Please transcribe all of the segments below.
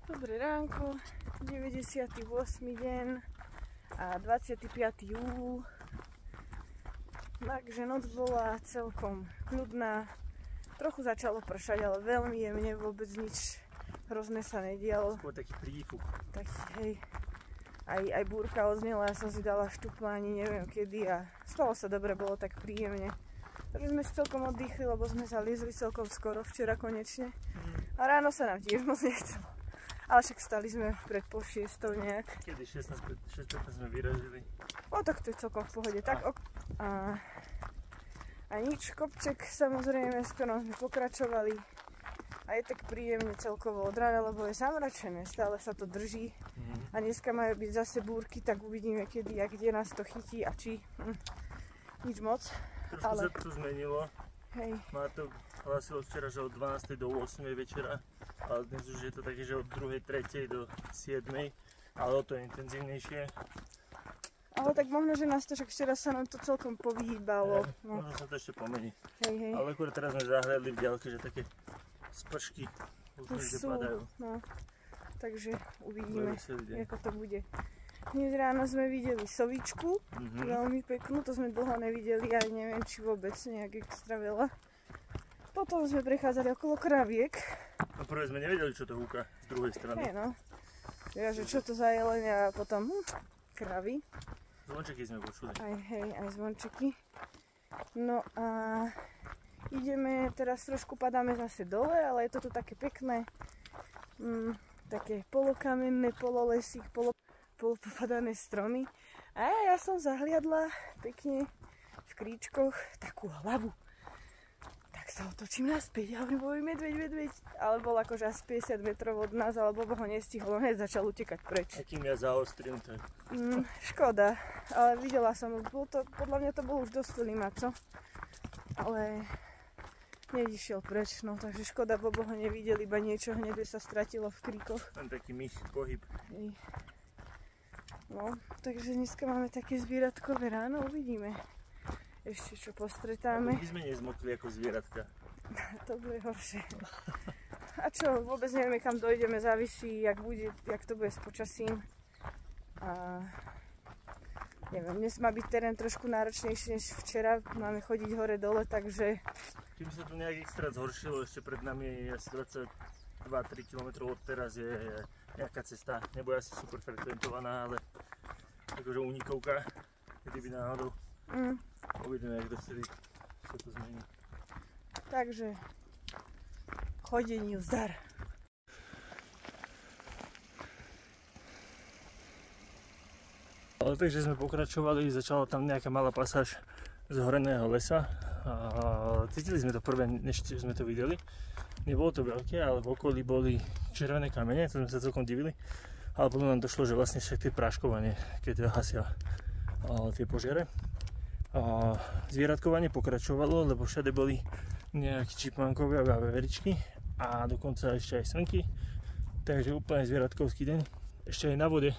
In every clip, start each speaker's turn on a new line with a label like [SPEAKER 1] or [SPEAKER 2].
[SPEAKER 1] Dobré ránko, 98. deň a 25. júl. Takže noc bola celkom kľudná. Trochu začalo pršať, ale veľmi jemne, vôbec nič hrozné sa nedialo.
[SPEAKER 2] Skôr taký prífuk.
[SPEAKER 1] Tak hej, aj búrka odznela, ja som si dala štupla ani neviem kedy a spalo sa dobre, bolo tak príjemne. Takže sme si celkom oddychli, lebo sme zaliezli celkom skoro, včera konečne. A ráno sa nám tiež moc nechcelo. Ale však stali sme pred pol 6 nejak.
[SPEAKER 2] Kedy 6:15 sme vyrazili.
[SPEAKER 1] O, tak to je celkom v pohode. Tak, a nič, kopček samozrejme, skoro sme pokračovali. A je tak príjemne celkovo od rána, lebo je zamračené, stále sa to drží. A dneska majú byť zase búrky, tak uvidíme kedy a kde nás to chytí a či. Nič moc.
[SPEAKER 2] Trošku
[SPEAKER 1] ale
[SPEAKER 2] sa to zmenilo.
[SPEAKER 1] Hej.
[SPEAKER 2] Má to hlásilo včera, že od 12. do 8. večera. Ale dnes už je to také, že od 2. 3. do 7. Ale o to je intenzívnejšie.
[SPEAKER 1] Ale tak možno, že nás to, však včera sa nám to celkom povyhýbalo. No.
[SPEAKER 2] Možno sa to ešte pomení.
[SPEAKER 1] Hej.
[SPEAKER 2] Ale akurát teraz sme zahľadli v ďalke, že také spršky už
[SPEAKER 1] sú,
[SPEAKER 2] padajú.
[SPEAKER 1] no. Takže uvidíme,
[SPEAKER 2] Veselý
[SPEAKER 1] ako to bude. Dnes ráno sme videli sovičku, veľmi peknú, to sme dlho nevideli, aj neviem, či vôbec nejak extra veľa. Potom sme prechádzali okolo kraviek.
[SPEAKER 2] No prvé sme nevedeli, čo to húka z druhej strany.
[SPEAKER 1] Hej no, ja, že čo to za jeleň a potom kravy.
[SPEAKER 2] Zvončeky sme počuli.
[SPEAKER 1] Aj zvončeky. No a ideme, teraz trošku padáme zase dole, ale je to tu také pekné. Také polokamenné, pololesy, polopopadané stromy. A ja som zahliadla pekne v kríčkoch takú hlavu. Tak sa otočím naspäť a hovorím, medveď. Ale bol akože asi 50 metrov od nás, alebo ho nestihol, hneď začal utekať preč.
[SPEAKER 2] A kým ja zaostrím, tak...
[SPEAKER 1] Škoda, ale videla som, podľa mňa to bol už dospelý maco. Ale nedišiel preč, no takže škoda, bo ho nevidel, iba niečo hneď sa stratilo v kríkoch.
[SPEAKER 2] Tam taký myš pohyb.
[SPEAKER 1] Hej. No, takže dneska máme také zvieratkové ráno, uvidíme ešte čo postretáme.
[SPEAKER 2] Aby sme nezmokli ako zvieratka.
[SPEAKER 1] To bude horšie. A čo, vôbec nevieme kam dojdeme, závisí jak to bude s počasím. A neviem, dnes má byť terén trošku náročnejší než včera, máme chodiť hore-dole, takže...
[SPEAKER 2] Kým sa tu nejak extra zhoršilo, ešte pred nami je asi 22-3 km od teraz je nejaká cesta, nebude asi super frekventovaná, ale akože únikovka, kedy by náhodou. Uvidíme, jak dovtedy sa to zmení.
[SPEAKER 1] Takže, chodeniu zdar.
[SPEAKER 2] Ale takže sme pokračovali, začala tam nejaká malá pasáž z horeného lesa. A cítili sme to prvé, než sme to videli. Nebolo to veľké, ale v okolí boli červené kamene, to sme sa celkom divili. Ale potom nám došlo, že vlastne však tie práškovanie, keď hasia tie požiare. A zvieratkovanie pokračovalo, lebo všade boli nejakí čipmankovia a veveričky a dokonca ešte aj srnky. Takže úplne zvieratkovský deň. Ešte aj na vode,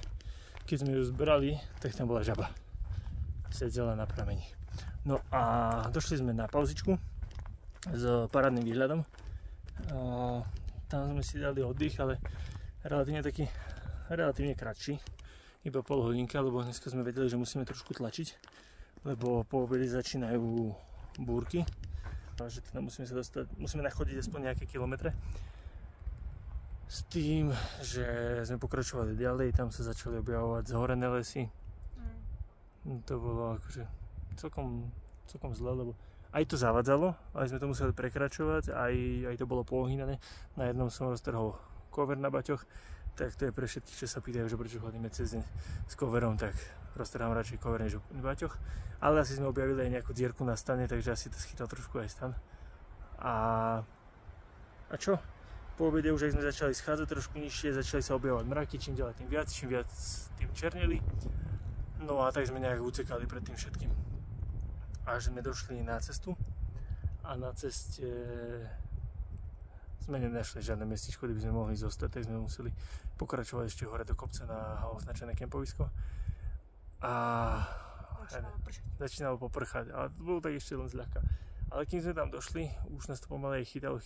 [SPEAKER 2] keď sme ju zbrali, tak tam bola žaba. Sedela na prameni. No a došli sme na pauzičku s parádnym výhľadom. Tam sme si dali oddych, ale relatívne kratší. Iba pol hodinka, lebo dneska sme vedeli, že musíme trošku tlačiť. Lebo po obede začínajú búrky. Takže teda musíme nachodiť aspoň nejaké kilometre. S tým, že sme pokračovali ďalej, tam sa začali objavovať zhorené lesy. To bolo akože celkom zle, lebo aj to zavadzalo, aj sme to museli prekračovať, aj to bolo poohýnané. Na jednom som roztrhol cover na baťoch, tak to je pre všetkých, čo sa pýtajú, že prečo chodíme cez deň s coverom, tak roztrhám radšej cover než na baťoch. Ale asi sme objavili aj nejakú dierku na stane, takže asi to schytal trošku aj stan. A čo? Po obede už aj sme začali schádzať trošku nižšie, začali sa objavovať mraky, čím ďalej čím viac tým černeli. No a tak sme nejak utekali pred tým všetkým. Až sme došli na cestu a na ceste sme nenašli žiadne mestičko, kde by sme mohli zostať, tak sme museli pokračovať ešte hore do kopca na označené kempovisko. A začínalo poprchať, ale to bolo tak ešte len zľahka. Ale kým sme tam došli, už nás to pomaly chytalo.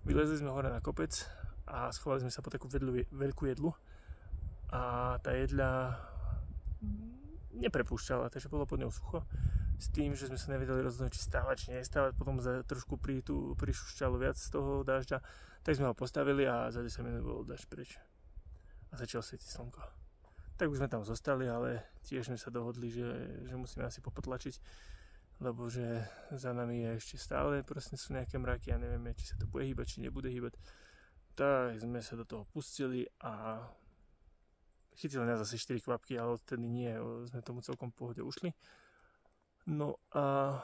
[SPEAKER 2] Vylezli sme hore na kopec a schovali sme sa po takú veľkú jedlu a tá jedľa neprepúšťala, takže bolo pod ňou sucho. S tým, že sme sa nevedeli rozhodnúť, či stávať, či nestávať, potom trošku prišušťalo viac z toho dažďa, tak sme ho postavili a za 10 minút bol dažď preč. A začalo svietiť slnko. Tak už sme tam zostali, ale tiež sme sa dohodli, že musíme asi popotlačiť, lebo že za nami je ešte stále, proste sú nejaké mraky a nevieme, či sa to bude hýbať, či nebude hýbať. Tak sme sa do toho pustili a chytili nás asi 4 kvapky, ale odtedy nie, sme tomu celkom v pohode ušli. No a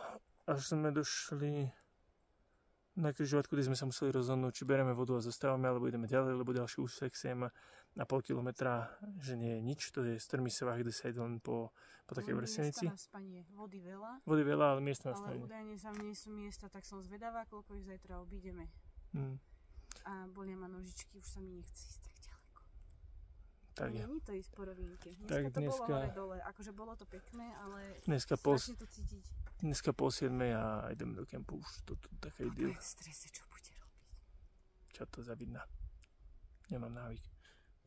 [SPEAKER 2] až sme došli na križovatku, kde sme sa museli rozhodnúť, či bereme vodu a zostávame, alebo ideme ďalej, lebo ďalší úsek 7,5 kilometra, že nie je nič, to je strmý svah, kde sa ide len po takej vrstenici.
[SPEAKER 1] Miesta na spanie, vody
[SPEAKER 2] veľa, ale miesta na spanie.
[SPEAKER 1] Ale údajne tam nie sú miesta, tak som zvedavá, koľko ich zajtra obídeme. A bolia ma nožičky, už sa mi nechce ísť tak ďaleko.
[SPEAKER 2] Tak je.
[SPEAKER 1] Není to ísť po rovínke.
[SPEAKER 2] Tak
[SPEAKER 1] to bolo hore dole, akože bolo to pekné, ale
[SPEAKER 2] strašne
[SPEAKER 1] to cítiť.
[SPEAKER 2] Dneska pol 7 a ideme do kempu, už to tu taká idyl.
[SPEAKER 1] A v strese, čo bude robiť?
[SPEAKER 2] Čo to za vidna? Nemám návyk.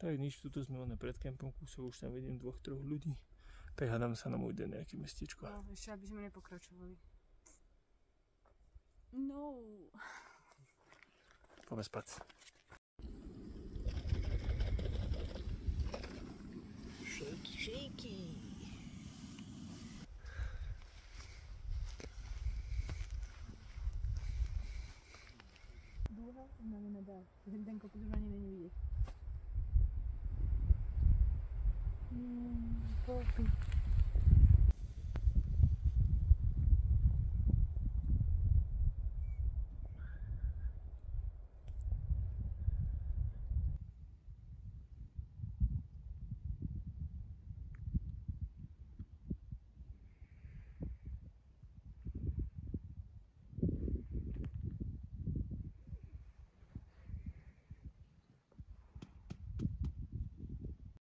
[SPEAKER 2] Tak nič, tuto sme len pred kempom, kúsok už tam vidím 2-3 ľudí. Tak hádam sa nám ujde nejaké mestičko.
[SPEAKER 1] No, ešte aby sme nepokračovali. No.
[SPEAKER 2] Poďme spať.
[SPEAKER 1] Shaky. Dúha znamená dá. Ten kopec už ani není vidieť. Popi.